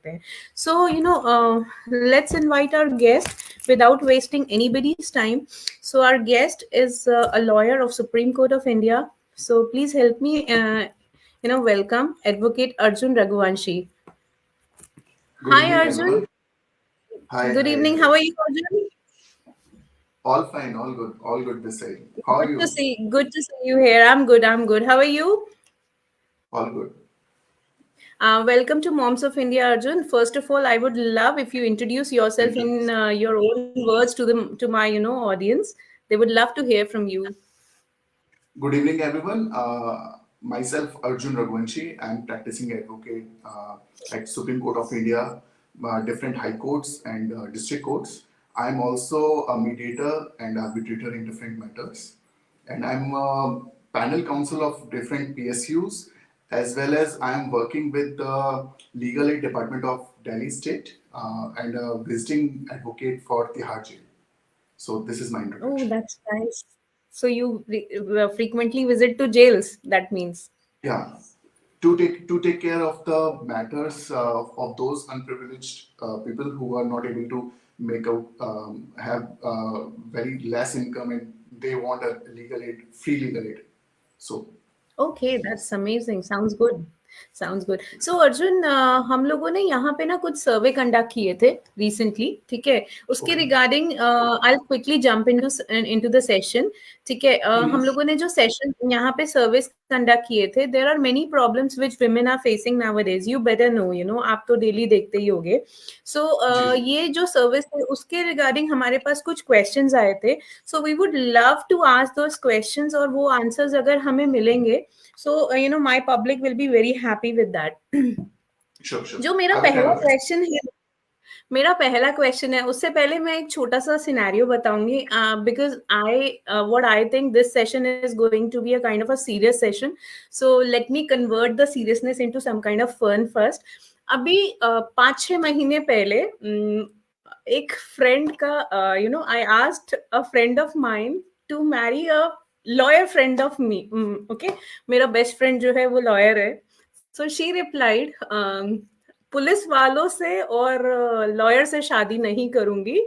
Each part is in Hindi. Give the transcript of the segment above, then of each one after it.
सकते हैं. So let's invite our guest without wasting anybody's time. So our guest is a lawyer of Supreme Court of India. So please help me welcome Advocate Arjun Raghuvanshi. Good Hi evening, Arjun. everyone. Hi. Good evening. How are you, Arjun? All fine, all good this side. How are you? Good to see you here. I'm good. How are you? All good. Welcome to Moms of India, Arjun. First of all, I would love if you introduce yourself Thank you. in your own words to my audience. They would love to hear from you. Good evening, everyone. Myself, Arjun Raghuvanshi. I'm practicing advocate at Supreme Court of India, different high courts and district courts. I'm also a mediator and arbitrator in different matters. And I'm a panel counsel of different PSUs, as well as I'm working with the Legal Aid Department of Delhi State and a visiting advocate for Tihar Jail. So this is my Oh, introduction. that's nice. So you frequently visit to jails, that means. Yeah, to take care of the matters of those unprivileged people who are not able to make out have very less income and they want a legal aid, free legal aid. So okay that's amazing sounds good sounds good so Arjun हम लोगों ने यहाँ पे ना कुछ सर्वे कंडक्ट किए थे रिसेंटली ठीक है उसके okay. Regarding I quickly jump into the session ठीक है हम लोगों ने जो सेशन यहाँ पे सर्विस कंडक्ट किए थे there are many problems which women are facing nowadays you better know आप तो डेली देखते ही होगे सो ये जो सर्विस है उसके रिगार्डिंग हमारे पास कुछ क्वेश्चंस आए थे so we would love to ask those questions और वो आंसर्स अगर हमें मिलेंगे so my public will be very happy with that sure. जो मेरा पहला क्वेश्चन है उससे पहले मैं एक छोटा सा सिनेरियो बताऊंगी because what I think this session is going to be a kind of a serious session so let me convert the seriousness into some kind of fun first अभी 5-6 महीने पहले एक फ्रेंड का I asked a friend of mine to marry a lawyer friend of me okay मेरा बेस्ट फ्रेंड जो है वो लॉयर है सो शी रिप्लाइड पुलिस वालों से और लॉयर से शादी नहीं करूंगी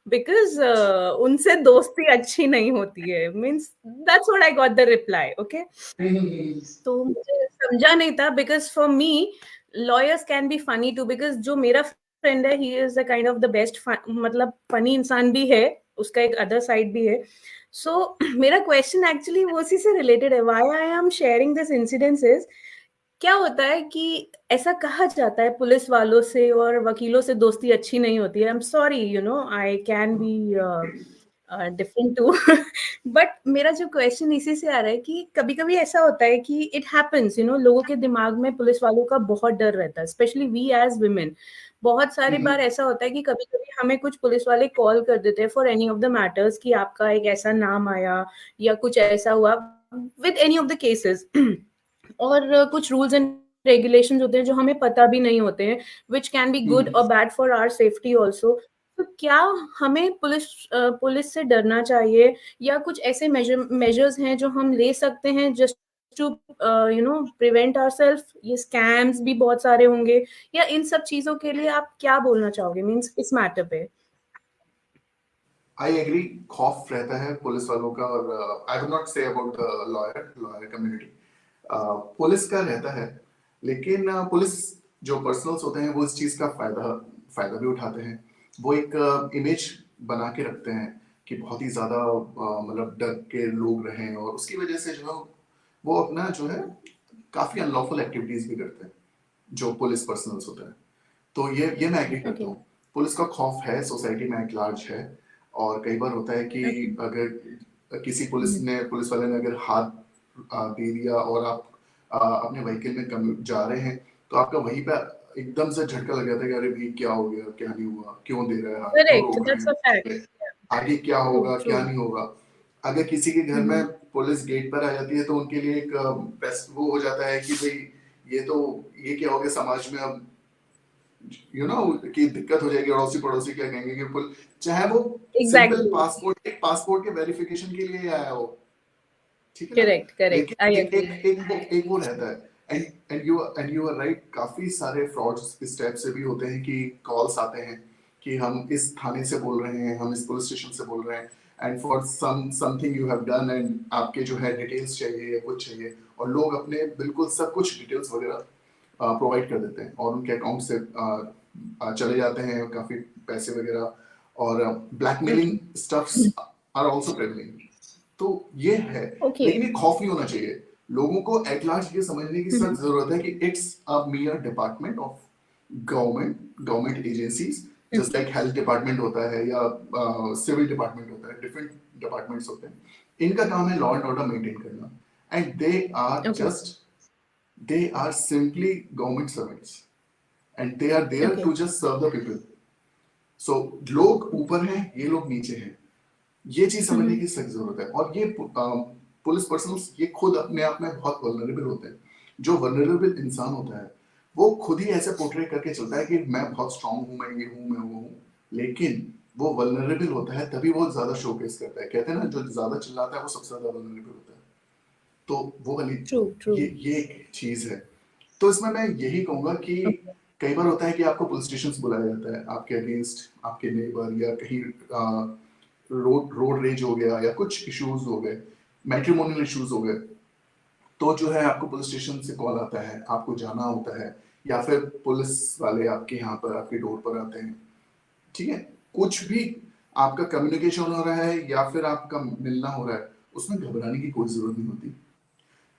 बिकॉज उनसे दोस्ती अच्छी नहीं होती है means that's what I got the reply okay तो मुझे समझा नहीं था because for me lawyers can be funny too because जो मेरा फ्रेंड है he is a kind of the best मतलब फनी इंसान भी है उसका एक अदर साइड भी है सो मेरा क्वेश्चन एक्चुअली वो उसी से रिलेटेड है why I am sharing this incidence is क्या होता है कि ऐसा कहा जाता है पुलिस वालों से और वकीलों से दोस्ती अच्छी नहीं होती है I am sorry I can be different too but मेरा जो क्वेश्चन इसी से आ रहा है कि कभी कभी ऐसा होता है कि इट हैपेंस लोगों के दिमाग में पुलिस वालों का बहुत डर रहता है स्पेशली वी एज विमेन बहुत सारी बार ऐसा होता है कि कभी कभी हमें कुछ पुलिस वाले कॉल कर देते हैं for any of the matters कि आपका एक ऐसा नाम आया या कुछ ऐसा हुआ with any of the cases और कुछ रूल्स एंड रेगुलेशंस होते हैं जो हमें पता भी नहीं होते हैं विच कैन बी गुड और bad for our safety also तो क्या हमें पुलिस से डरना चाहिए या कुछ ऐसे मेजर्स हैं जो हम ले सकते हैं जस्ट टू प्रिवेंट आवरसेल्फ ये स्कैम्स भी बहुत सारे होंगे या इन सब चीजों के लिए आप क्या बोलना चाहोगे मींस इस मैटर पे आई एग्री खौफ रहता है पुलिस वालों का और I will not say about the lawyer community police का रहता है लेकिन पुलिस जो पर्सनल्स होते हैं वो इस चीज का फायदा भी उठाते हैं वो एक इमेज बना के रखते हैं कि बहुत ही ज्यादा मतलब डर के लोग रहें और उसकी वजह से जो है वो अपना जो है काफी अनलॉफुल एक्टिविटीज भी करते हैं जो पुलिस पर्सनल्स होते हैं तो ये मैं एग्री करता हूँ पुलिस का खौफ है सोसाइटी में एक लार्ज है और कई बार होता है कि अगर किसी पुलिस वाले ने अगर हाथ दे दिया और आप अपने व्हीकल में जा रहे हैं तो आपका वहीं पे एकदम से झटका लग जाता है कि अरे भाई क्या हो गया क्या नहीं हुआ क्यों दे रहा है हाथ क्यों रोक रहे हैं आगे क्या होगा क्या नहीं होगा अगर किसी के घर में पुलिस गेट पर आ जाती है तो उनके लिए एक वो हो जाता है कि भाई ये क्या हो गया समाज में अब कि दिक्कत हो जाएगी अड़ोसी पड़ोसी क्या कहेंगे कि चाहे वो सिंपल पासपोर्ट के वेरिफिकेशन के लिए आया हो ठीक है करेक्ट एक वो रहता है एंड यू आर राइट, काफी सारे फ्रॉड्स इस टाइप से भी होते हैं कि कॉल्स आते हैं कि हम इस थाने से बोल रहे हैं, हम इस पुलिस स्टेशन से बोल रहे हैं, and for something you have done, and आपके जो है डिटेल्स चाहिए या कुछ चाहिए, और लोग अपने बिल्कुल सब कुछ डिटेल्स वगैरह प्रोवाइड कर देते हैं और उनके अकाउंट से चले जाते हैं काफी पैसे वगैरह, और blackmailing stuffs are also prevalent. तो ये है, Okay. लेकिन ये खौफ नहीं होना चाहिए। लोगों को एट लार्ज ये समझने की सख्त जरूरत है कि it's a मियर department of government agencies, just like health department होता है या सिविल डिपार्टमेंट होता है, डिफरेंट डिपार्टमेंट्स होते हैं। इनका काम है लॉ एंड ऑर्डर मेंटेन करना, and they are simply government servants and they are there Okay. to just serve the people. So लोग ऊपर हैं, ये लोग नीचे हैं, ये चीज समझने की सख्त जरूरत है। और ये पुलिस पर्सनल्स ये खुद अपने आप में बहुत वल्नरेबल होते हैं। जो वल्नरेबल इंसान होता है वो खुद ही ऐसे पोर्ट्रे करके चलता है कि मैं बहुत स्ट्रांग हूं, मैं ये हूं, मैं वो हूं, लेकिन वो वल्नरेबल होता है तभी वो ज्यादा शोकेस करता है। कहते हैं ना, जो ज्यादा चिल्लाता है वो सबसे ज्यादा वल्नरेबल होता है। तो वो वाली True. ये एक चीज है। तो इसमें मैं यही कहूंगा कि कई बार होता है कि आपको पुलिस स्टेशन बुलाया जाता है, आपके अगेंस्ट आपके नेबर या कहीं रोड रेज हो गया या कुछ इश्यूज हो गए, मैट्रिमोनियल इश्यूज हो गए, तो जो है आपको पुलिस स्टेशन से कॉल आता है, आपको जाना होता है, या फिर पुलिस वाले आपके यहाँ पर आपके डोर पर आते हैं। ठीक है, कुछ भी आपका कम्युनिकेशन हो रहा है या फिर आपका मिलना हो रहा है, उसमें घबराने की कोई जरूरत नहीं होती।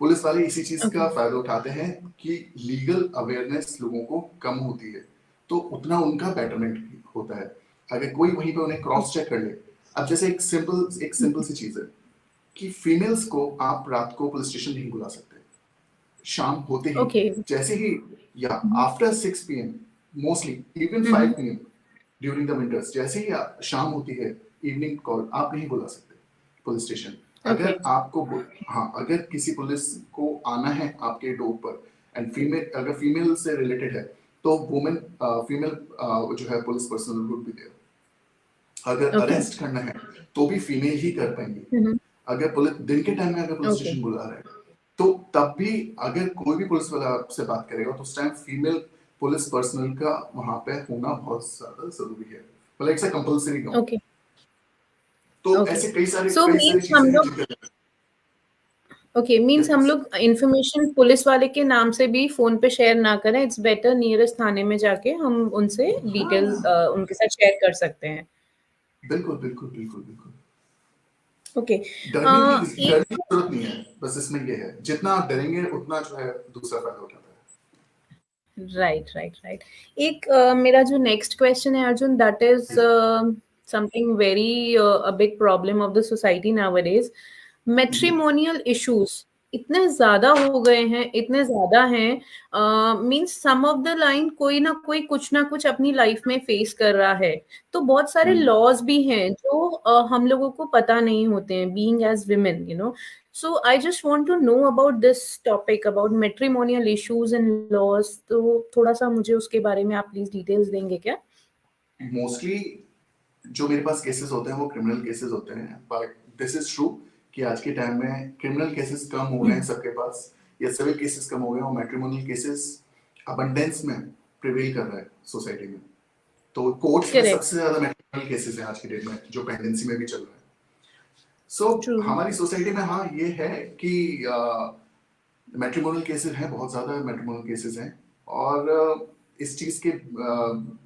पुलिस वाले इसी चीज का फायदा उठाते हैं कि लीगल अवेयरनेस लोगों को कम होती है, तो उतना उनका बेटरमेंट होता है। अगर कोई वहीं पे उन्हें क्रॉस चेक कर ले, अब जैसे एक सिंपल सी चीज है कि फीमेल्स को आप रात को पुलिस स्टेशन नहीं बुला सकते, शाम होते ही, Okay. जैसे ही, या after 6 PM, mostly even 5 PM during the winters, जैसे ही शाम होती है, इवनिंग कॉल आप नहीं बुला सकते पुलिस स्टेशन। अगर आपको हाँ, अगर किसी पुलिस को आना है आपके डोर पर, एंड अगर फीमेल से रिलेटेड है, तो वुमेन फीमेल जो है police personnel would be there. अगर अरेस्ट करना है तो भी फीमेल ही कर पाएंगी। अगर पुलिस दिन के टाइम में अगर पुलिस स्टेशन बुला रहे हैं, तो तब भी अगर कोई भी पुलिस वाला आपसे बात करेगा तो उस टाइम फीमेल पुलिस पर्सनल का वहां पे होना बहुत ज्यादा जरूरी है, मतलब इट्स अ कंपल्सरी काम। Okay. तो Okay. ऐसे कई सारी So means चीजें हम हैं लोग जिनका मीन्स हम लोग इंफॉर्मेशन पुलिस वाले के नाम से भी फोन पे शेयर ना करें। इट्स बेटर नियरेस्ट थाने में जाके हम उनसे डिटेल उनके साथ शेयर कर सकते हैं। बिल्कुल बिल्कुल बिल्कुल बिल्कुल। ओके। डरने की जरूरत नहीं है, बस इसमें ये है, जितना आप डरेंगे उतना जो है दूसरा फायदा उठाता है। राइट। एक मेरा जो नेक्स्ट क्वेश्चन है Arjun, that is something very a big problem of the society nowadays. Matrimonial issues इतने ज्यादा हो गए हैं, इतने ज्यादा हैं, means some of the line कोई कुछ ना कुछ अपनी लाइफ में फेस कर रहा है। तो बहुत सारे लॉज भी हैं जो हम लोगों को पता नहीं होते हैं, being as women, you know. So I just want to know about this topic about matrimonial issues and laws. तो थोड़ा सा मुझे उसके बारे में आप प्लीज डिटेल्स देंगे क्या? मोस्टली जो मेरे पास केसेस होते हैं वो क्रिमिनल केसेस होते हैं, बट दिस इज ट्रू कि आज के टाइम में क्रिमिनल केसेस कम हो गए हैं सबके पास, या सिविल केसेस कम हो गए, और मैट्रिमोनियल केसेस अबंडेंस में प्रिवेल कर रहा है सोसाइटी में। तो कोर्ट्स में सबसे ज्यादा मैट्रिमोनियल केसेस हैं आज की डेट में, जो पेंडेंसी में भी चल रहा है। सो हमारी सोसाइटी में हाँ ये है कि मैट्रिमोनियल केसेस हैं, बहुत ज्यादा मैट्रिमोनियल केसेस हैं, और इस चीज के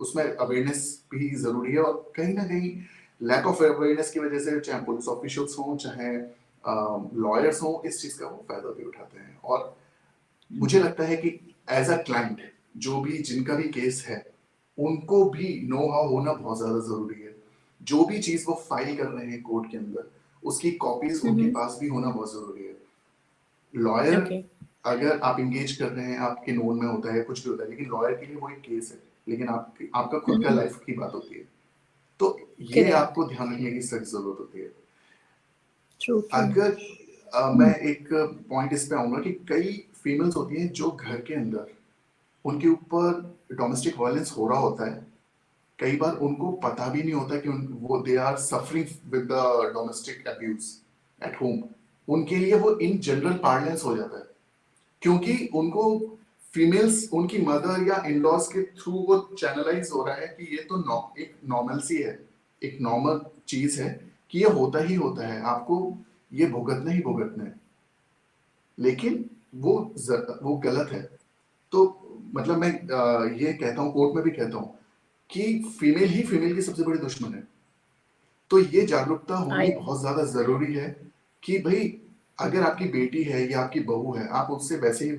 उसमें अवेयरनेस भी जरूरी है, और कहीं ना कहीं लैक ऑफ अवेयरनेस की वजह से चाहे पुलिस ऑफिशियल्स हों चाहे लॉयर्स हों, इस चीज का वो फायदा भी उठाते हैं। और मुझे लगता है कि एज अ क्लाइंट जो भी जिनका भी केस है, उनको भी नो हाउ होना बहुत ज्यादा जरूरी है। जो भी चीज वो फाइल कर रहे हैं कोर्ट के अंदर, उसकी कॉपीज उनके पास भी होना बहुत जरूरी है। लॉयर अगर आप इंगेज कर रहे हैं, आपके नोन में होता है, कुछ भी होता है, लेकिन लॉयर के लिए वो एक केस है, लेकिन आपका खुद का लाइफ की बात होती है, तो ये आपको ध्यान रखने की सख्त जरूरत होती है। अगर मैं एक पॉइंट इस पे आऊंगा कि कई फीमेल्स होती हैं जो घर के अंदर उनके ऊपर डोमेस्टिक वायलेंस हो रहा होता है, कई बार उनको पता भी नहीं होता कि वो they are suffering with the domestic abuse at home. उनके लिए वो इन जनरल पार्लेंस हो जाता है, क्योंकि उनको फीमेल्स उनकी मदर या इन-लॉज के थ्रू वो चैनलाइज हो रहा है कि ये तो एक नॉर्मल सी है, एक नॉर्मल चीज है कि ये होता ही होता है, आपको ये भुगतना ही भुगतना है। लेकिन वो गलत है। तो मतलब मैं ये कहता हूँ, कोर्ट में भी कहता हूँ कि फीमेल ही फीमेल की सबसे बड़ी दुश्मन है। तो ये जागरूकता होनी बहुत ज्यादा जरूरी है कि भाई अगर आपकी बेटी है या आपकी बहू है, आप उससे वैसे ही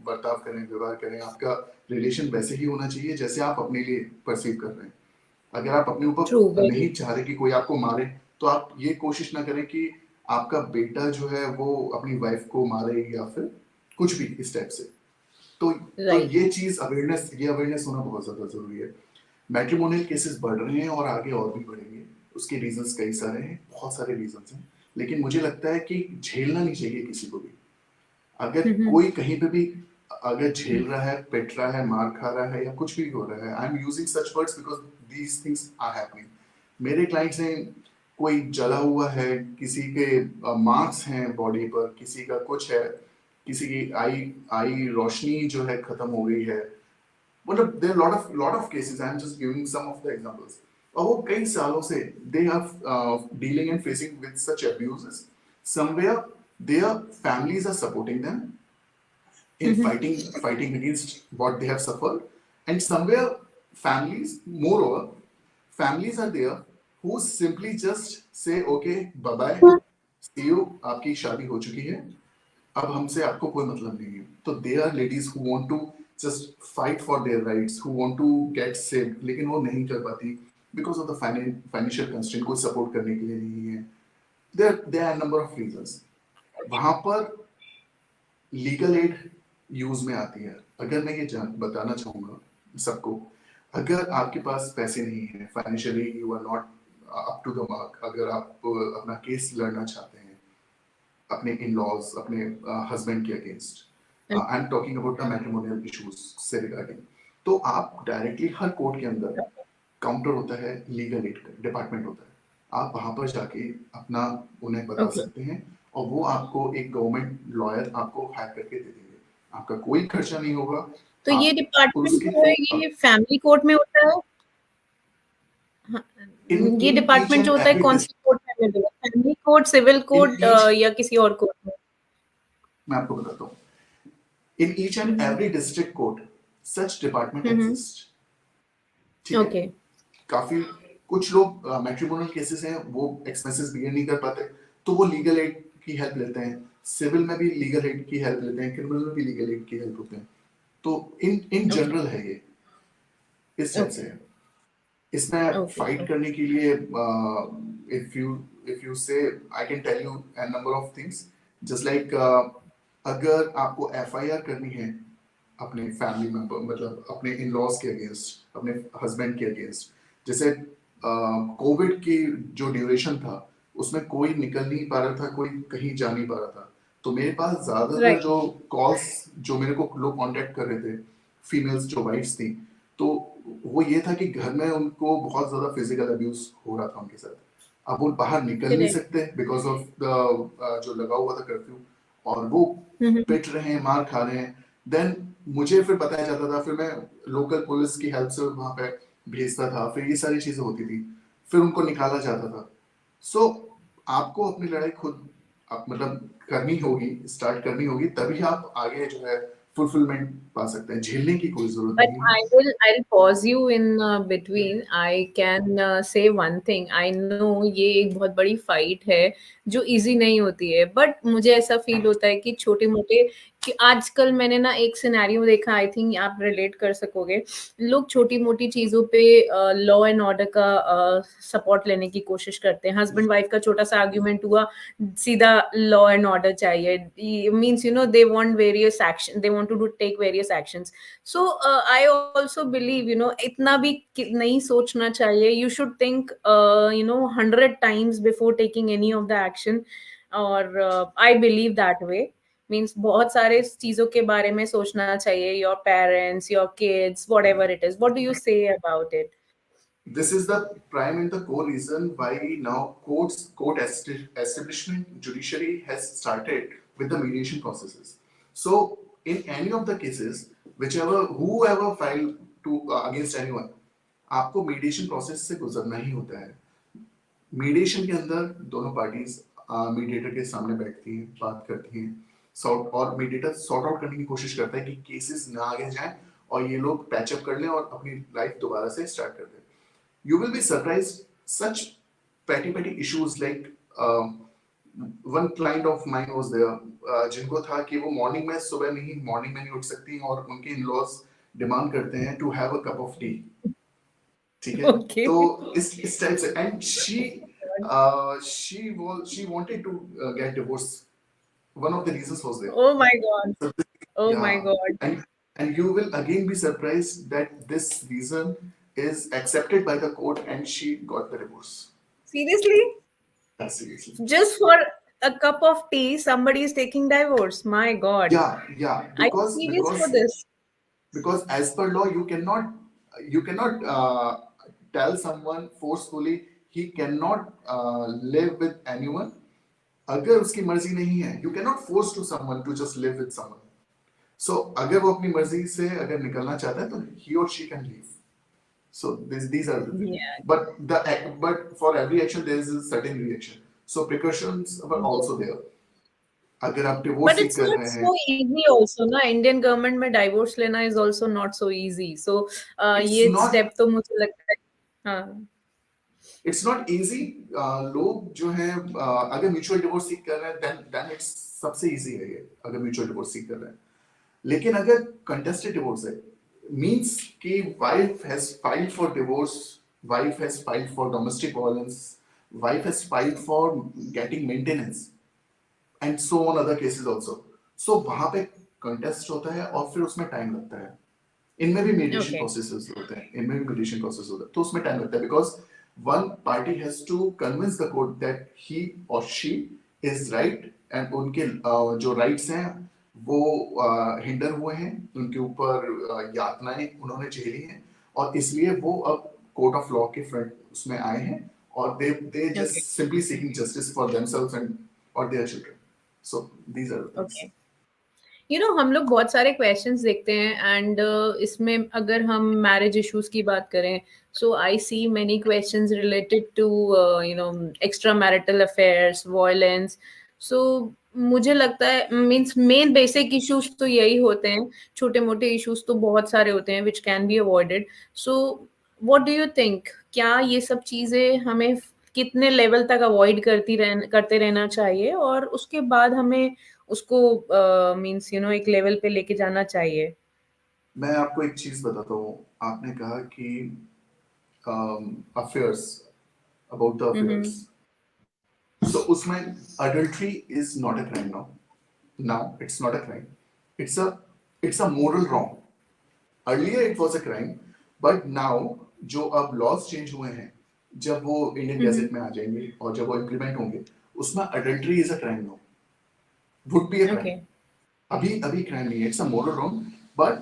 बर्ताव करें, व्यवहार करें, आपका रिलेशन वैसे ही होना चाहिए जैसे आप अपने लिए परसीव कर रहे हैं। अगर आप अपने ऊपर नहीं चाह रहे कि कोई आपको मारे, तो आप ये कोशिश ना करें कि आपका बेटा जो है वो अपनी वाइफ को मारे या फिर कुछ भी इस टाइप से। तो ये चीज अवेयरनेस होना बहुत ज्यादा जरूरी है। मैट्रिमोनियल केसेस बढ़ रहे हैं और आगे और भी बढ़ेंगे। उसके रीजंस कई सारे हैं, बहुत सारे रीजंस हैं, लेकिन मुझे लगता है कि झेलना नहीं चाहिए किसी को भी। अगर कोई कहीं पे भी अगर झेल रहा है, पिट रहा है, मार खा रहा है या कुछ भी हो रहा है, I am using such words because these things are happening. मेरे क्लाइंट्स हैं, कोई जला हुआ है, किसी के मार्क्स हैं बॉडी पर, किसी का कुछ है, किसी की आई रोशनी जो है खत्म हो गई है, मतलब there are lot of cases. I'm just giving some of the examples. और वो कई सालों से they are dealing and facing with such abuses. Somewhere their families are supporting them in fighting against what they have suffered, and somewhere moreover families are there who simply just say okay bye bye, see you, आपकी शादी हो चुकी है, अब हमसे आपको कोई मतलब नहीं है। तो they are ladies who want to just fight for their rights, who want to get saved, लेकिन वो नहीं कर पाती because of the financial constraint, कोई सपोर्ट करने के लिए नहीं है। There are number of reasons. वहां पर लीगल एड यूज में आती है। अगर मैं ये बताना चाहूंगा सबको, अगर आपके पास पैसे नहीं है, financially you are not up to the mark, अगर आप अपना केस लड़ना चाहते हैं अपने इन-लॉज, अपने हस्बैंड के against, I am talking about the matrimonial issues से रिगार्डिंग, तो आप डायरेक्टली हर कोर्ट के अंदर काउंटर होता है, लीगल एड डिपार्टमेंट होता है, आप वहां पर जाके अपना उन्हें बता सकते हैं और वो आपको एक गवर्नमेंट लॉयर आपको हायर करके दे देंगे, आपका कोई खर्चा नहीं होगा। तो ये डिपार्टमेंट जो है ये फैमिली कोर्ट में होता है? ये डिपार्टमेंट जो होता है कौन सी कोर्ट में अवेलेबल है? फैमिली कोर्ट, सिविल कोर्ट या किसी और कोर्ट में? मैं आपको बताता हूँ। In each and every district court, such department exists. ठीक है? काफी कुछ लोग मैट्रिमोनियल केसेस हैं, वो एक्सपेंसेस बियर नहीं कर पाते, तो वो लीगल एड की हेल्प लेते हैं। सिविल में भी लीगल एड की हेल्प लेते हैं, क्रिमिनल में भी लीगल एड की हेल्प होते हैं। तो इन जनरल है ये, इस टाइप से है। इसमें फाइट करने के लिए if you say I can tell you a number of things, just like अगर आपको FIR करनी है अपने फैमिली मेंबर, मतलब अपने इन-लॉज के अगेंस्ट, अपने हस्बैंड के अगेंस्ट, जैसे कोविड की जो ड्यूरेशन था उसमें कोई निकल नहीं पा रहा था, कोई कहीं जा नहीं पा रहा था, तो मेरे पास ज्यादातर जो कॉल्स जो मेरे को लोग कांटेक्ट कर रहे थे, फीमेल्स जो वाइफ्स थी, तो वो ये था कि घर में उनको बहुत ज्यादा फिजिकल अब्यूज हो रहा था उनके साथ। अब वो बाहर निकल नहीं सकते बिकॉज ऑफ द जो लगा हुआ था कर्फ्यू, और वो पिट रहे हैं, मार खा रहे हैं। देन मुझे फिर बताया जाता था, फिर मैं लोकल पुलिस की हेल्प से वहां पे भेजता था, फिर ये सारी चीजें होती थी, फिर उनको निकाला जाता था। सो आपको अपनी लड़ाई खुद मतलब करनी होगी, स्टार्ट करनी होगी, तभी आप आगे जो है फुलफिलमेंट पा सकते हैं। झेलने की कोई जरूरत नहीं है। I'll pause you in between. I can say one thing. I know ये एक बहुत बड़ी फाइट है जो इजी नहीं होती है, बट मुझे ऐसा फील होता है कि छोटे मोटे, कि आजकल मैंने ना एक सिनेरियो देखा, आई थिंक आप रिलेट कर सकोगे, लोग छोटी मोटी चीजों पे लॉ एंड ऑर्डर का सपोर्ट लेने की कोशिश करते हैं। हस्बैंड वाइफ का छोटा सा आर्ग्यूमेंट हुआ, सीधा लॉ एंड ऑर्डर चाहिए, means they want various action, they want to take various actions. So I also believe इतना भी नहीं सोचना चाहिए। You should think 100 times before taking any of the action, और I believe that way, means बहुत सारे चीजों के बारे में सोचना चाहिए, your parents, your kids, whatever it is. What do you say about it? This is the prime and the core reason why now court establishment, judiciary has started with the mediation processes. So in any of the cases, whoever filed to against anyone, आपको मीडिएशन प्रोसेस से गुजरना ही होता है। मीडिएशन के अंदर दोनों पार्टीज मीडिएटर के सामने बैठती हैं, बात करती हैं, और मीडिएटर सॉर्ट आउट करने की कोशिश करता है कि केसेस ना आगे जाएं और ये लोग पैचअप कर लें और अपनी लाइफ दोबारा से स्टार्ट कर दें। You will be surprised, such petty issues like one client of mine was there, जिनको था कि वो मॉर्निंग में नहीं उठ सकती और उनके इन-लॉज डिमांड करते हैं to have a cup of tea. ठीक है? Okay. तो इस टाइप से, and she wanted to get divorced. One of the reasons was there. Oh my God. Oh my Yeah. God. And you will again be surprised that this reason is accepted by the court and she got the divorce. Seriously? Yeah, seriously. Just for a cup of tea, somebody is taking divorce. My God. Yeah. I'm serious for this. Because as per law, you cannot tell someone forcefully he cannot live with anyone. अगर उसकी मर्जी नहीं है, you cannot force to someone to just live with someone. So अगर वो अपनी मर्जी से अगर निकलना चाहता है तो he or she can leave. So these are the things. Yeah. But for every action there is a certain reaction. So precautions were also there. अगर आप डिवोर्स But it's कर not रहे हैं, so easy also, ना? Indian government में divorce लेना is also not so easy. So ये step तो मुझे लगता है, हाँ. It's not easy. लोग जो हैं अगर म्यूचुअल डिवोर्स सीख कर रहे हैं then it's सबसे easy है ये, अगर म्यूचुअल डिवोर्स सीख कर रहे हैं। लेकिन अगर contested divorce है, means कि wife has filed for divorce, wife has filed for domestic violence, wife has filed for getting maintenance, and so on other cases also. So वहाँ पे contest होता है और फिर उसमें टाइम लगता है। इनमें भी mediation processes होते हैं, तो उसमें टाइम लगता है because one party has to convince the court that he or she is right and उनके जो rights हैं वो हिंडर हुए हैं, उनके ऊपर यातनाएं उन्होंने झेली हैं और इसलिए वो अब कोर्ट ऑफ लॉ के फ्रंट उसमें आए हैं और they just simply seeking justice for themselves and or their children. So these are the things. Okay. You know, हम लोग बहुत सारे क्वेश्चंस देखते हैं एंड इसमें अगर हम मैरिज इश्यूज की बात करें, so I see many questions related to you know extra marital affairs, violence. So मुझे लगता है मींस मेन बेसिक इश्यूज तो यही होते हैं, छोटे मोटे इश्यूज तो बहुत सारे होते हैं which can be avoided. So what do you think, क्या ये सब चीजें हमें कितने लेवल तक अवॉइड करते रहना चाहिए और उसके बाद हमें उसको मींस यू नो एक लेवल पे लेके जाना चाहिए? मैं आपको एक चीज बताता हूँ, आपने कहा कि affairs, about the affairs, so उसमें adultery is not a crime now it's not a crime, it's a moral wrong. Earlier it was a crime, but now जो अब laws change हुए हैं, जब वो इंडियन गैजेट में आ जाएंगे और जब वो इम्प्लीमेंट होंगे, उसमें adultery is a crime now, would be a crime. अभी crime नहीं है, it's a moral wrong, but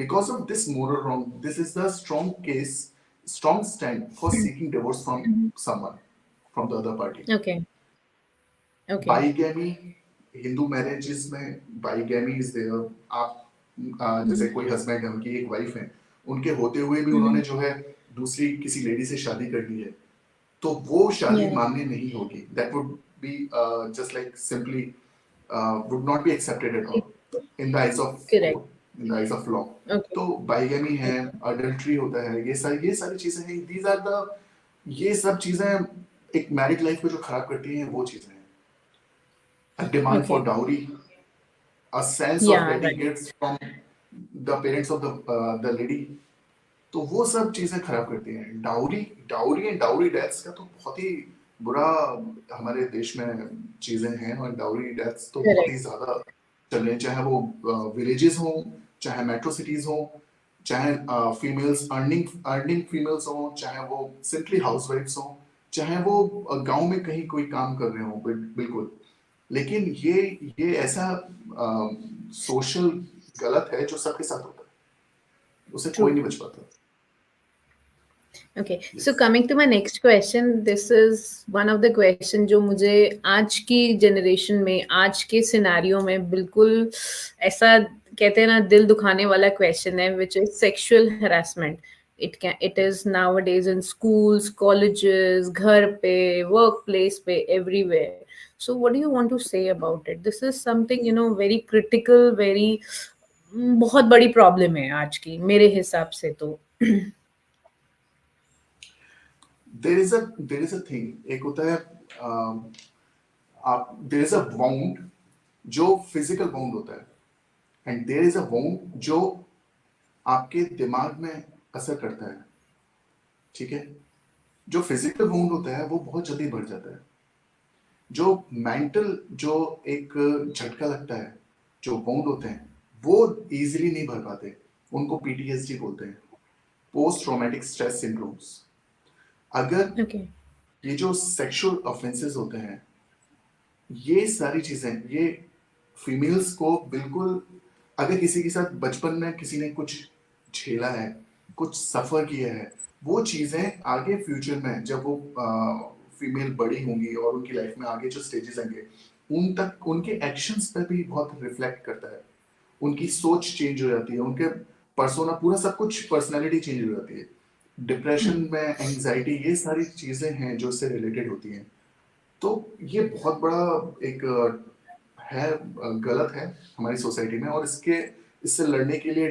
because of this moral wrong, this is the strong stand for seeking divorce from someone, from the other party. Okay. Bigamy, Hindu marriages में bigamy is there. आप जैसे कोई हस्बैंड है, उनकी एक वाइफ है, उनके होते हुए भी उन्होंने जो है दूसरी किसी लेडी से शादी कर ली है, तो वो शादी मान्य नहीं होगी. That would be just like simply would not be accepted at all in the eyes of court, in the eyes of law. तो bigamy है, adultery होता है, ये सारी चीजें हैं. These are the, ये सब चीजें एक मैरिड लाइफ को जो खराब करती हैं वो चीजें हैं. A demand for dowry, a sense of getting gifts from the parents of the lady, तो वो सब चीजें खराब करती हैं. डाउरी एंड डाउरी डेथ्स का तो बहुत ही बुरा हमारे देश में चीजें हैं और डाउरी डेथ्स तो बहुत ही ज्यादा चल रहे हैं, चाहे वो विलेजेस हो, चाहे मेट्रो सिटीज हो, चाहे फीमेल्स अर्निंग फीमेल्स हो, चाहे वो सिंपली हाउसवाइफ्स हो, चाहे वो गांव में कहीं कोई काम कर रहे हो. बिल्कुल. लेकिन ये ऐसा सोशल गलत है जो सबके साथ होता है, उससे कोई नहीं बच पाता. Okay, so Yes. coming to my next question, this is one of the question जो मुझे आज की जनरेशन में, आज के सिनेरियो में बिल्कुल ऐसा कहते हैं ना, दिल दुखाने वाला क्वेश्चन है, which is sexual harassment. It is nowadays in schools, colleges, घर पे, workplace पे, everywhere. So what do you want to say about it? This is something, you know, very critical, very बहुत बड़ी प्रॉब्लम है आज की मेरे हिसाब से तो. There is a thing, एक होता है आप there is a wound जो फिजिकल wound होता है, and there is a wound जो आपके दिमाग में असर करता है. ठीक है, जो फिजिकल wound होता है वो बहुत जल्दी बढ़ जाता है. जो मेंटल, जो एक झटका लगता है, जो wound होते हैं वो इजीली नहीं भर पाते. उनको पीटीएसडी बोलते हैं, पोस्ट ट्रॉमेटिक स्ट्रेस सिंड्रोम्स. अगर Okay. ये जो सेक्सुअल ऑफेंसेस होते हैं, ये सारी चीजें, ये फीमेल्स को बिल्कुल, अगर किसी के साथ बचपन में किसी ने कुछ झेला है, कुछ सफर किया है, वो चीजें आगे फ्यूचर में जब वो फीमेल बड़ी होंगी और उनकी लाइफ में आगे जो स्टेजेस आएंगे, उन तक उनके एक्शंस पर भी बहुत रिफ्लेक्ट करता है. उनकी सोच चेंज हो जाती है, उनके पर्सोना, पूरा सब कुछ, पर्सनालिटी चेंज हो जाती है. डिप्रेशन में एंजाइटी, ये सारी चीजें हैं जो इससे रिलेटेड होती हैं. तो ये बहुत बड़ा एक है, गलत है हमारी सोसाइटी में, और इससे लड़ने के लिए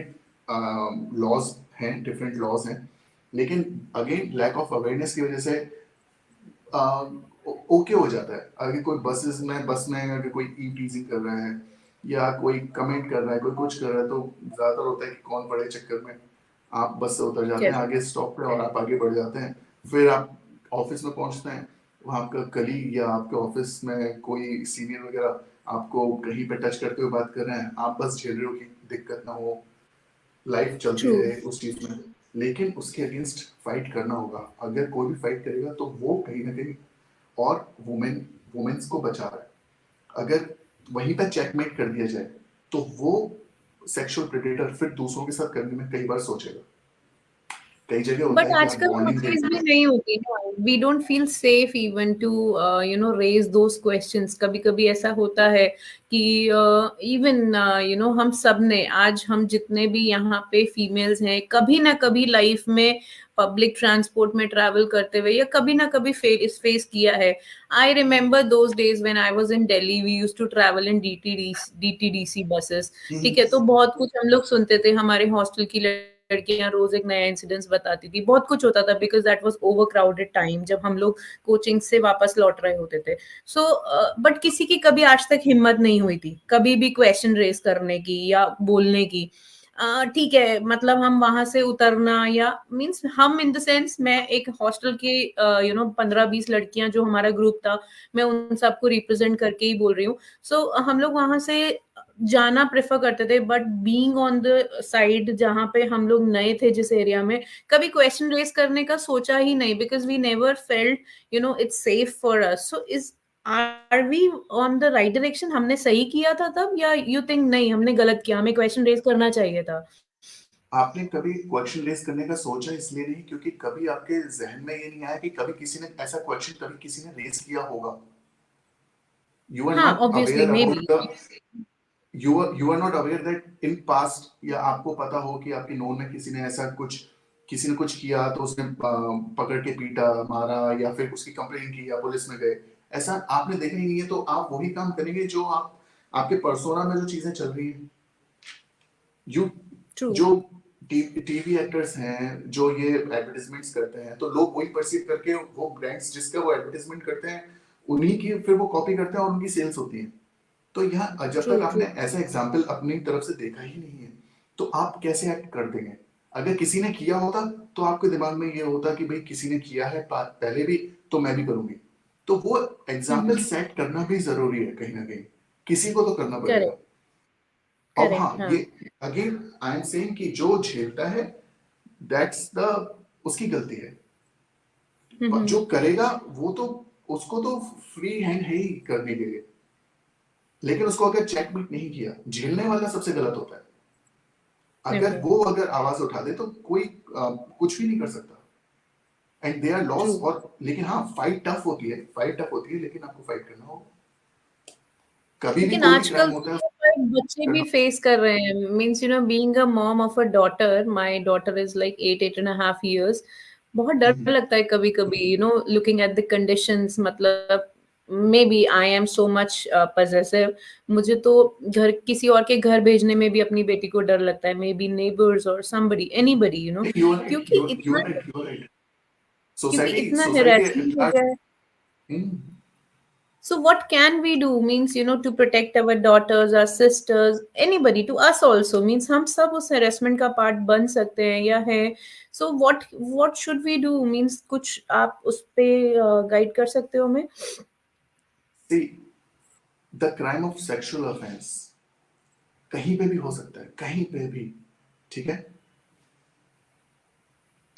लॉज हैं, डिफरेंट लॉज हैं. लेकिन अगेन लैक ऑफ अवेयरनेस की वजह से ओके हो जाता है. अगर कोई बस में अगर कोई ई टीजिंग कर रहा है या कोई कमेंट कर रहा है, कोई कुछ कर रहा है, तो ज्यादातर होता है कि कौन पड़े चक्कर में आप बस से उतर जाते हैं Correct. आगे स्टॉप पे, और आप आगे बढ़ जाते हैं. फिर आप ऑफिस में पहुंचते हैं, वहाँ आपका कलीग या आपके ऑफिस में कोई सीनियर वगैरह आपको कहीं पे टच करते हुए बात कर रहे हैं, आप बस झेल रहे हो कि दिक्कत ना हो, लाइफ चलती True. रहे उस चीज में. लेकिन उसके अगेंस्ट फाइट करना होगा. अगर कोई भी फाइट करेगा तो वो कहीं ना कहीं, और वुमेन्स को बचा रहा है. अगर वहीं पर चेकमेट कर दिया जाए तो वो सेक्सुअल प्रेडेटर फिर दूसरों के साथ करने में कई बार सोचेगा. कई जगह होता बट है कि आप आजकल वो बॉन्डिंग चीज देखते भी हैं. नहीं होती ना. We don't feel safe even to you know raise those questions. कभी कभी ऐसा होता है कि इवन यू नो हम सब ने, आज हम जितने भी यहाँ पे फीमेल्स हैं, कभी ना कभी लाइफ में पब्लिक ट्रांसपोर्ट में ट्रैवल करते हुए या कभी ना कभी फेस किया है. I remember those days when I was in Delhi. We used to travel in DTDC buses. ठीक है, तो बहुत कुछ हम लोग सुनते थे. हमारे हॉस्टल की लड़कियां रोज एक नया इंसिडेंस बताती थी. बहुत कुछ होता था because that was over crowded time जब हम लोग कोचिंग से वापस लौट रहे होते थे. सो बट किसी की कभी आज तक हिम्मत नहीं हुई थी कभी भी क्वेश्चन रेज करने की या बोलने की. ठीक है, मतलब हम वहां से उतरना या मीन्स हम इन द सेंस, मैं एक हॉस्टल की यू नो 15-20 लड़कियां जो हमारा ग्रुप था, मैं उन सबको रिप्रेजेंट करके ही बोल रही हूँ. सो हम लोग वहां से जाना प्रेफर करते थे. But being on the side जहाँ पे हम लोग नए थे, जिस एरिया में, कभी क्वेश्चन रेज करने का सोचा ही नहीं. Because we never felt you know it's safe for us. So is are we on the right direction? हमने सही किया था तब, या यू थिंक नहीं हमने गलत किया, हमें क्वेश्चन रेज करना चाहिए था? आपने कभी क्वेश्चन रेज करने का सोचा इसलिए नहीं क्योंकि कभी आपके जहन में ये नहीं आया कि कभी किसी ने ऐसा क्वेश्चन कभी किसी ने रेज किया होगा. यू आर हाँ, not obviously, aware may about be. The, you are not aware that in past, या आपको पता हो कि आपके नोन में किसी ने ऐसा कुछ, किसी ने कुछ किया तो उसने पकड़ के पीटा, मारा, या फिर उसकी कंप्लेन की या पुलिस में गए. ऐसा आपने देखा ही नहीं है, तो आप वही काम करेंगे जो आप, आपके पर्सोना में जो चीजें चल रही हैं. You true. जो टीवी एक्टर्स हैं जो ये एडवर्टाइजमेंट्स करते हैं, तो लोग वही परसीव करके वो ब्रांड्स जिसका वो एडवर्टाइजमेंट करते हैं, उन्हीं की फिर वो कॉपी करते हैं और उनकी सेल्स होती है. तो यहाँ जब ट्रू. तक ट्रू. आपने ऐसा एग्जाम्पल अपनी तरफ से देखा ही नहीं है, तो आप कैसे एक्ट कर देंगे? अगर किसी ने किया होता तो आपके दिमाग में ये होता कि भाई किसी ने किया है पहले भी, तो मैं भी करूंगी. तो वो एग्जाम्पल सेट करना भी जरूरी है कहीं ना कहीं. किसी को तो करना पड़ेगा. करेक्ट. अब करेक्ट. हाँ, हाँ. ये अगेन आई एम सेइंग कि जो झेलता है दैट्स द, उसकी गलती है. पर जो करेगा वो तो, उसको तो फ्री हैंड है ही करने के लिए. लेकिन उसको अगर चेकमेट नहीं किया, झेलने वाला सबसे गलत होता है. अगर ओके. वो अगर आवाज उठा दे तो कोई कुछ भी नहीं कर सकता. And they are laws. True. और लेकिन हाँ, फाइट टफ होती है, लेकिन आपको फाइट करना होगा। कभी भी लेकिन कोई भी क्राइम आजकल होता है तो शायद बच्चे भी करना। फेस कर रहे हैं, means being a mom of a daughter, my daughter is like 8.5 years. बहुत डर हम्म। लगता है कभी कभी, लुकिंग एट द कंडीशंस, मतलब maybe I am so much possessive, मुझे तो घर किसी और के घर भेजने में भी अपनी बेटी को डर लगता है, मे बी नेबर्स और समबडी, एनीबडी, नहीं, यू आर राइट, क्योंकि यू इतना are right, you are right. क्योंकि सोसाइटी इतना सोसाइटी हेरासमेंट एट हो लार्ज। गया है. So what can we do? Means, to protect our daughters, our sisters, anybody, to us also. Means हम सब उस harassment का part बन सकते हैं या है. So what should we do? Means कुछ आप उस पे guide कर सकते हो हमें? See, the crime of sexual offence कहीं पे भी हो सकता है, कहीं पे भी, ठीक है।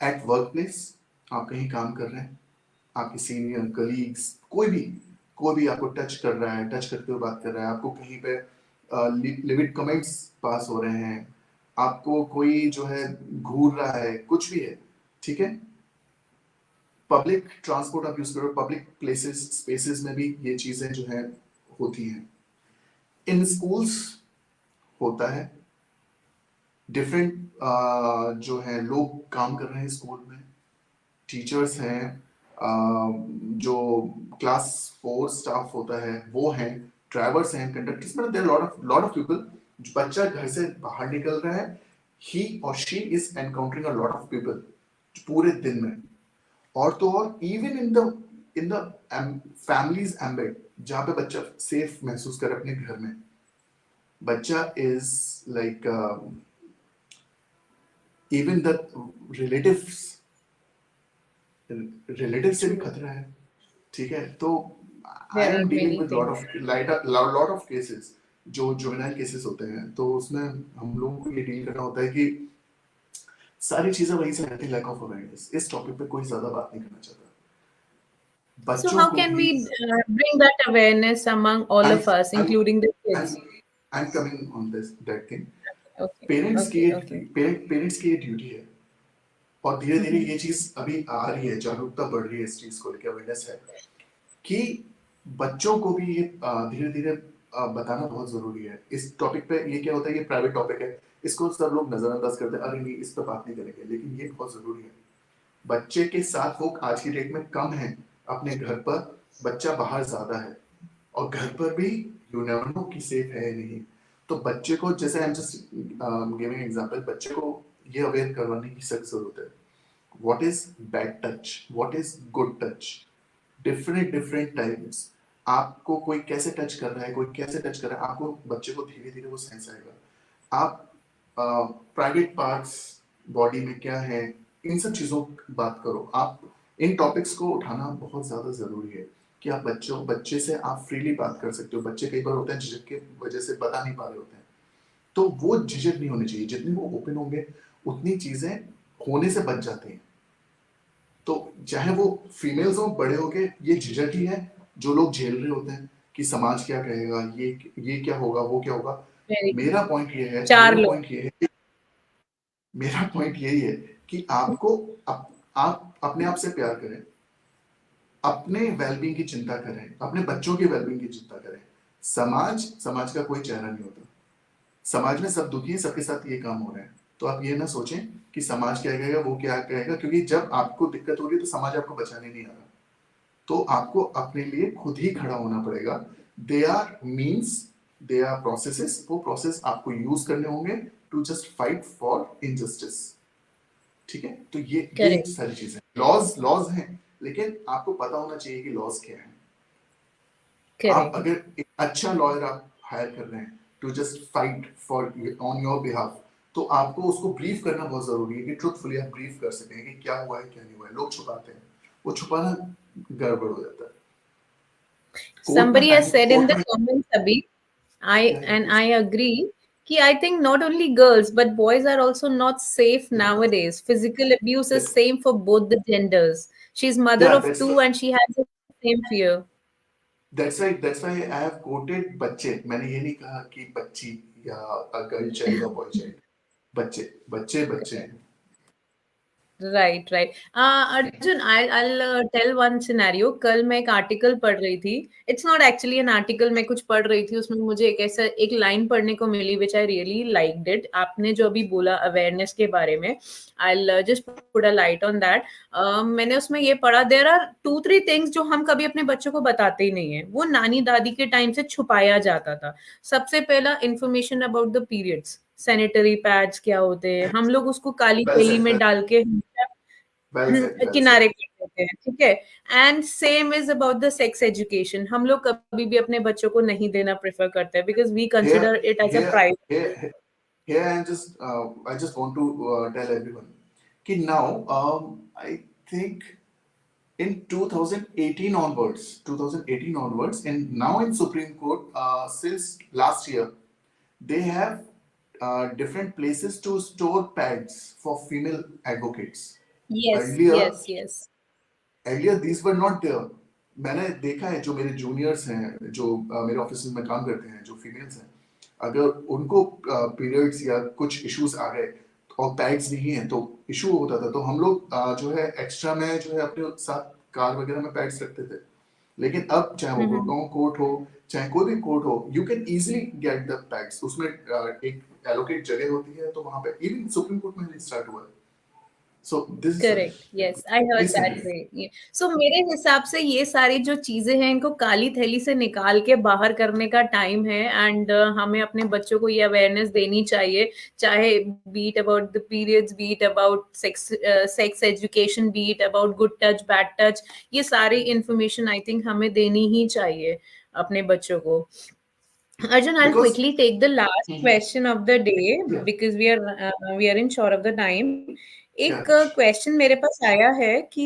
एट वर्क प्लेस, आप कहीं काम कर रहे हैं, आपके सीनियर कलीग्स, कोई भी आपको टच कर रहा है, टच करते हुए बात कर रहा है, आपको कहीं पे लिविड कमेंट्स पास हो रहे हैं, आपको कोई जो है घूर रहा है, कुछ भी है, ठीक है। पब्लिक ट्रांसपोर्ट आप यूज करो, पब्लिक प्लेसेस स्पेसेस में भी ये चीजें जो है होती हैं। इन स्कूल्स होता है, डिफरेंट जो है लोग काम कर रहे हैं स्कूल में, टीचर्स हैं, जो क्लास 4 स्टाफ होता है वो हैं, ड्राइवर्स हैं, कंडक्टर्स, मतलब देयर लॉट ऑफ पीपल। बच्चा घर से बाहर निकल रहा है, ही और she is encountering a lot of people पूरे दिन में। और तो और even in the families embed, जहाँ पे बच्चा सेफ महसूस करे अपने घर में, बच्चा is like even the relatives relative से भी True. खतरा है, ठीक है। तो I There am are dealing many with lot things. Of lot of cases जो जुवेनाइल केसेस होते हैं, तो उसमें हम लोगों को ये डील करना होता है कि सारी चीजें वहीं से आती है, लैक ऑफ अवेयरनेस। इस टॉपिक पे कोई ज्यादा बात नहीं करना चाहता। So बच्चों how को can भी we bring that awareness among all I of us, I including the kids? I am coming on this that thing. Okay, parents की okay, okay. पेरेंट्स की ये ड्यूटी है, और धीरे धीरे Mm-hmm. ये चीज अभी आ रही है, जागरूकता बढ़ रही है, इस चीज को लेकर अवेयरनेस है कि बच्चों को भी ये धीरे धीरे बताना बहुत जरूरी है। इस टॉपिक पे ये क्या होता है, ये प्राइवेट टॉपिक है, इसको सब लोग नजरअंदाज करते हैं, अरे नहीं इस पे बात नहीं करेंगे, लेकिन ये बहुत जरूरी है। बच्चे के साथ वो आज की डेट में कम है, अपने घर पर बच्चा बाहर ज्यादा है, और घर पर भी यू नेवर नो कि सेफ है या नहीं। तो बच्चे को, जैसे I am just giving example, बच्चे को ये अवेयर करवाने की सख्त जरूरत है। What is bad touch, what is good touch, different different types. आपको कोई कैसे टच कर रहा है, कोई कैसे टच कर रहा है, आपको बच्चे को धीरे धीरे वो सेंस आएगा। आप प्राइवेट पार्ट्स बॉडी में क्या है, इन सब चीजों की बात करो। आप इन टॉपिक्स को उठाना बहुत ज्यादा जरूरी है कि आप बच्चे से आप फ्रीली बात कर सकते हो। बच्चे कई बार होते हैं झिझक के वजह से बता नहीं पा रहे होते हैं, तो वो झिझक नहीं होनी चाहिए। जितनी वो ओपन होंगे उतनी चीजें होने से बच जाती हैं। तो चाहे वो फीमेल्स हो, बड़े हो के, ये झिझक ही है जो लोग झेल रहे होते हैं कि समाज क्या कहेगा, ये क्या होगा, वो क्या होगा। Very good. मेरा पॉइंट ये है, चार लोग. मेरा पॉइंट यही है कि आपको आप अपने आप से प्यार करें, अपने वेलबींग की चिंता करें, अपने बच्चों के वेलबींग की चिंता करें। समाज का कोई चेहरा नहीं होता। समाज में सब दुखी है, सबके साथ ये काम हो रहा है। तो आप ये ना सोचें कि समाज क्या कहेगा, वो क्या कहेगा, क्योंकि जब आपको दिक्कत हो रही है तो समाज आपको बचाने नहीं आ रहा। तो आपको अपने लिए खुद ही खड़ा होना पड़ेगा। They are means, they are processes, वो प्रोसेस आपको यूज करने होंगे to just fight for injustice, ठीक है। तो ये Correct. सारी चीजें, लॉज लॉज हैं, लेकिन आपको पता होना चाहिए कि लॉज क्या है। आप Correct. अगर एक अच्छा लॉयर आप हायर कर रहे हैं to just fight for on your behalf, तो आपको उसको ब्रीफ करना बहुत जरूरी है कि ट्रुथफुली आप ब्रीफ कर सकें कि क्या हुआ है क्या नहीं हुआ है। लोग छुपाते हैं, वो छुपाना गड़बड़ हो जाता है। कोर्ट में Somebody has time, said in court the में comments, Abhi, क्या है and please. I agree. I think not only girls but boys are also not safe nowadays. Physical abuse is same for both the genders. She's mother या of two and she has the same fear. That's why I have coated बच्चे। मैंने ये नहीं कहा कि बच्ची या गर्ल चाइल्ड और बॉय चाइल्ड। बच्चे बच्चे बच्चे हैं। Right right Arjun I'll tell one scenario. कल मैं एक आर्टिकल पढ़ रही थी. It's not actually an article. मैं कुछ पढ़ रही थी, उसमें मुझे एक लाइन पढ़ने को मिली विच आई रियली लाइक्ड इट. आपने जो अभी बोला अवेयरनेस के बारे में, I'll just put a light on that. मैंने उसमें ये पढ़ा, देयर आर 2-3 थिंग्स जो हम कभी अपने बच्चों को बताते ही नहीं है. वो नानी दादी के टाइम से छुपाया जाता था. सबसे पहला information about the periods. Sanitary pads क्या होते हैं, हम लोग उसको काली वेल थैली सेड, में डाल के वेल सेड, वेल किनारे सेड। कर देते हैं, ठीक है. And same is about the sex education. हम लोग कभी भी अपने बच्चों को नहीं देना प्रेफर करते हैं because we consider Here, it as a here, private. here, here, I just want to tell everyone कि now, I think in 2018 onwards, and now in Supreme Court, since last year, they have different places to store pads for female advocates. Yes Earlier, yes yes. earlier these were not there. मैंने देखा है जो मेरे जूनियर्स हैं, जो मेरे ऑफिस में काम करते हैं, जो फीमेल्स हैं, अगर उनको पीरियड्स या कुछ इश्यूज आ गए और पैड्स नहीं है तो इशू होता था, तो हम लोग जो है एक्स्ट्रा में जो है अपने साथ कार वगैरह में पैड्स रखते थे. लेकिन अब चाहे वो गुड़गांव कोर्ट हो, चाहे कोई भी कोर्ट हो, you can easily get the pads. उसमें एक एलोकेट जगह होती है, तो वहां पे इवन सुप्रीम कोर्ट में स्टार्ट हुआ है. So this is correct. Yes, I heard please that continue. Way. So मेरे हिसाब से ये सारी जो चीजें हैं इनको काली थैली से निकाल के बाहर करने का टाइम है. एंड हमें अपने बच्चों को ये अवेयरनेस देनी चाहिए, चाहे be it about the periods, be it about sex education, be it about good touch bad touch. ये सारी इंफॉर्मेशन आई थिंक हमें देनी ही चाहिए अपने बच्चों को. Arjun, I'll because quickly take the last question of the day Yeah. because we are in short of the time. एक Yeah. क्वेश्चन मेरे पास आया है कि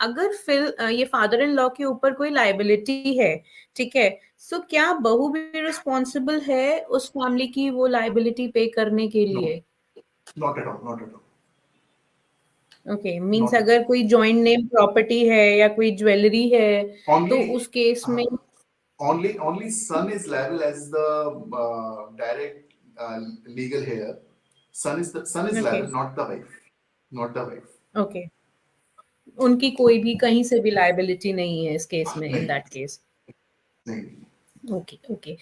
अगर फिर ये फादर इन लॉ के ऊपर कोई लाइबिलिटी है, ठीक है, सो क्या बहू भी रिस्पॉन्सिबल है उस फैमिली की वो लाइबिलिटी पे करने के No, लिए? not at all, not at all, okay, means not at all. अगर कोई जॉइंट नेम प्रॉपर्टी है या कोई ज्वेलरी है तो Only, उस केस में. only son is liable as the direct legal heir. Son is okay liable, not the wife, not the wife. Okay, उनकी कोई भी कहीं से भी लाइबिलिटी नहीं है इस केस में, इन नहीं, दैट केस. नहीं. Okay, okay.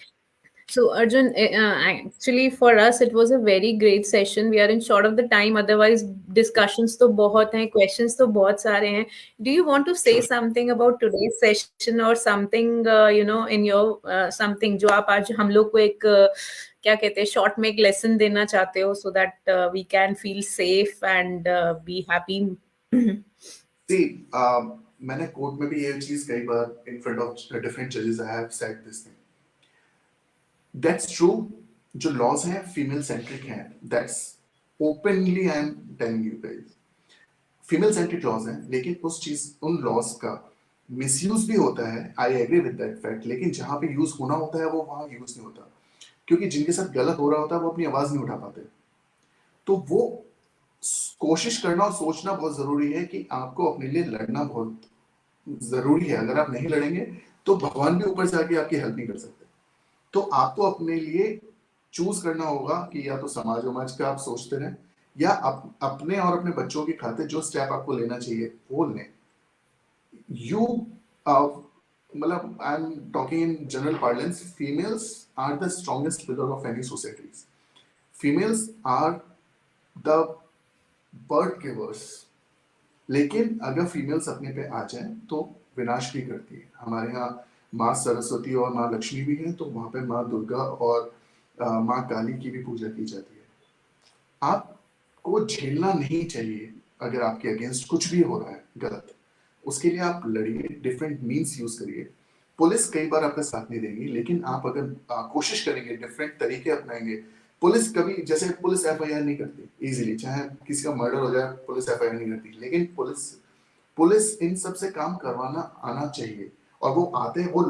So Arjun, actually for us it was a very great session. We are in short of the time. Otherwise, discussions तो बहुत हैं, questions तो बहुत सारे हैं. Do you want to say Sure. something about today's session or something in your something जो आप आज हम लोग को एक क्या कहते हैं short में एक lesson देना चाहते हो so that we can feel safe and be happy. See, मैंने कोर्ट में भी ये चीज कई बार in front of different judges I have said this thing. That's true. जो laws हैं female centric हैं. That's openly I am telling you guys. Female centric laws हैं, लेकिन उन लॉज का मिसयूज भी होता है. I agree with that fact. लेकिन जहां पे यूज होना होता है वो वहां यूज नहीं होता, क्योंकि जिनके साथ गलत हो रहा होता है वो अपनी आवाज नहीं उठा पाते. तो वो कोशिश करना और सोचना बहुत जरूरी है कि आपको अपने लिए लड़ना बहुत जरूरी है. अगर आप नहीं लड़ेंगे तो भगवान भी ऊपर से आके आपकी हेल्प नहीं कर सकते. तो आपको अपने लिए चूज करना होगा कि या तो समाज वमाज का आप सोचते रहें, या अपने और अपने बच्चों के खातिर जो स्टेप आपको लेना चाहिए वो लें. यू मतलब I am talking in general parlance, females are the strongest pillar of any societies. Females are the birth givers. लेकिन अगर फीमेल्स अपने पे आ जाए तो विनाश भी करती है. हमारे यहाँ माँ सरस्वती और माँ लक्ष्मी भी है, तो वहां पे माँ दुर्गा और माँ काली की भी पूजा की जाती है. आपको झेलना नहीं चाहिए अगर आपके अगेंस्ट कुछ भी हो रहा है गलत. उसके लिए आप लड़िए, डिफरेंट मीन्स यूज करिए. पुलिस कई बार आपका साथ नहीं देगी, लेकिन आप अगर कोशिश करेंगे, डिफरेंट तरीके अपनाएंगे. पुलिस कभी, जैसे पुलिस एफआईआर नहीं करती इजीली, चाहे किसी का मर्डर हो जाए पुलिस एफआईआर नहीं करती, लेकिन पुलिस इन सब से काम करवाना आना चाहिए. और वो आते हैं, वो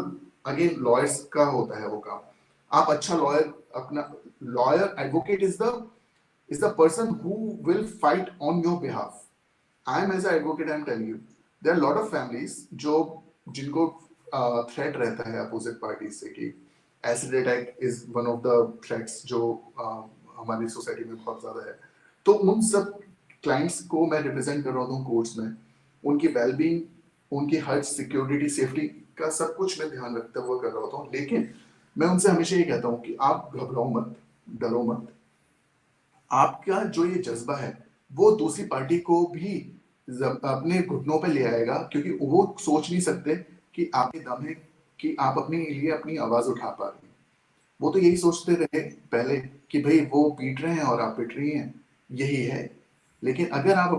अगेन लॉयर्स का होता है वो काम. आप अच्छा लॉयर, अपना lawyer advocate is the person who will fight on your behalf. I am as an advocate, I am telling you, there are a lot of families जिनको threat रहता है opposite parties से कि acid attack is one of the threats जो हमारी सोसाइटी में बहुत ज्यादा है. तो उन सब क्लाइंट्स को मैं रिप्रेजेंट कर रहा हूँ कोर्ट्स में, उनकी वेलबींग, उनकी हर सिक्योरिटी सेफ्टी का सब कुछ मैं ध्यान रखते हुए कर रहा होता हूँ। लेकिन मैं उनसे हमेशा ये कहता हूँ कि आप घबराओ मत, डरो मत। आपका जो ये जज्बा है वो दूसरी पार्टी को भी अपने घुटनों पे ले आएगा, क्योंकि वो सोच नहीं सकते कि आपके दम है कि आप अपने लिए अपनी आवाज उठा पा रही हैं। वो तो यही सोचते रहे पहले कि भाई वो पीट रहे हैं और आप पिट रही हैं, यही है। लेकिन अगर आप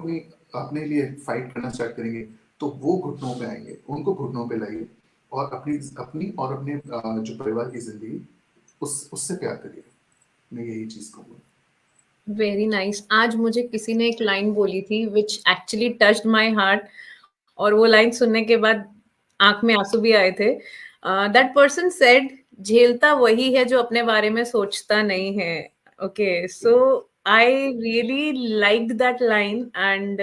अपने लिए फाइट करना स्टार्ट करेंगे तो वो घुटनों पे आएंगे, उनको घुटनों पे लाइए और अपनी अपनी और अपने जो परिवार की जिंदगी उससे प्यार करिए। मैं यही चीज कहूँगा। Very nice. आज मुझे किसी ने एक लाइन बोली थी which actually touched my heart, और वो लाइन सुनने के बाद आंख में आंसू भी आए थे। दैट पर्सन सेड, झेलता वही है जो अपने बारे में सोचता नहीं है। Okay, so I really liked that line and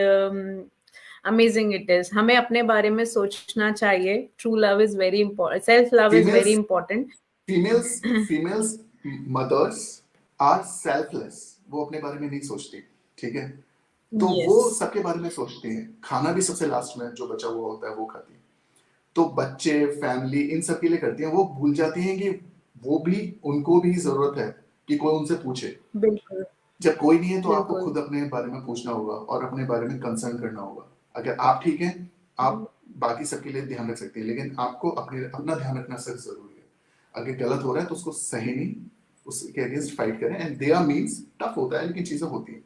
amazing it is. हमें अपने बारे में सोचना चाहिए। True love is very important, self love is very females important. Females females mothers are selfless, वो अपने बारे में नहीं सोचती, ठीक है। तो वो यस, सबके बारे में सोचती हैं। खाना भी सबसे लास्ट में जो बचा हुआ होता है वो खाती है। तो बच्चे, फैमिली, इन सब के लिए करती हैं। वो भूल जाती हैं कि वो भी, उनको भी जरूरत है कि कोई उनसे पूछे। बिल्कुल जब कोई नहीं है तो आपको बिल्कुल। खुद अपने बारे में पूछना होगा और अपने बारे में कंसर्न करना होगा। अगर आप ठीक हैं, आप बाकी सबके लिए ध्यान रख सकते हैं, लेकिन आपको अपना ध्यान रखना सबसे जरूरी है। अगर गलत हो रहा है तो उसको सही नहीं, उसके अगेंस्ट फाइट करें। And they are means tough होता है, लेकिन चीजें होती हैं।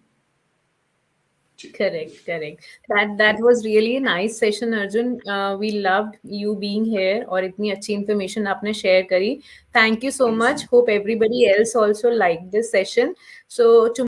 Correct, correct. That was really a nice session, Arjun. We loved you being here और इतनी अच्छी information आपने share करी. Thank you so Thank you so much. much. Hope everybody else also liked this session. So